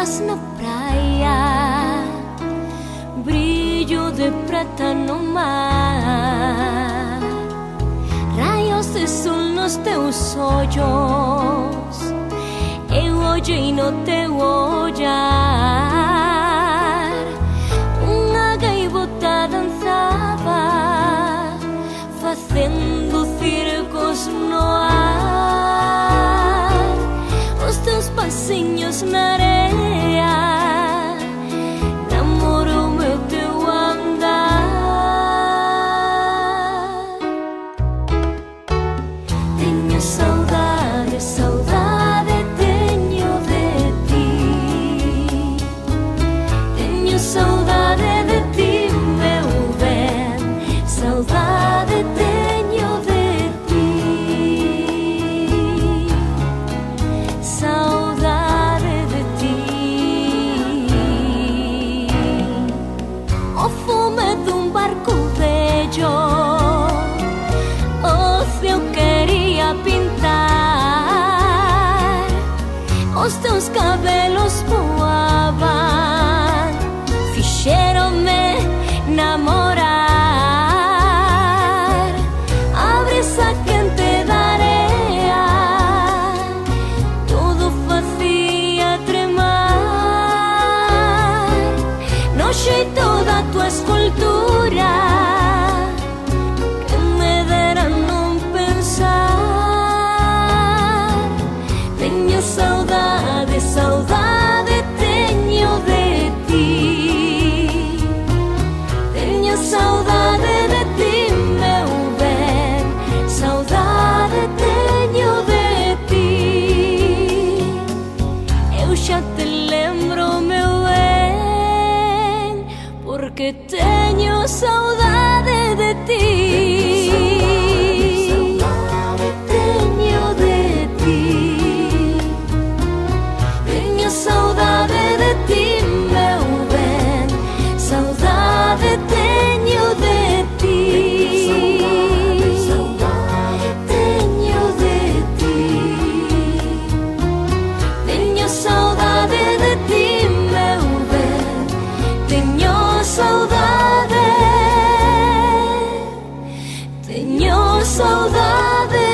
estrelas na praia, brilho de prata no mar, raios de sol nos teus olhos, eu olhei no teu olhar. Uma gaivota dançava, fazendo circos no ar. Os teus passinhos na areia, namoro meu teu andar. Tenho saudade, saudade tenho de ti. Tenho saudade de ti, meu bem, saudade tenho de ti. Saudade de ti. O fume de barco velho, o céu queria pintar, os teus cabelos voavam, fizeram-me namorar. A brisa quente da areia, tudo fazia tremar. No jeito da tua escultura, que me dera não pensar. Tenho saudade, saudade tenho de ti. Tenho saudade de ti, meu bem, saudade tenho de ti. Eu já te lembro, meu bem, porque tenho saudade de ti. Tenho de ti. Tenho saudade de ti, meu bem, saudade tenho de ti. Tenho de ti. Tenho saudade de ti, meu bem, tenho saudade. Tenho saudade.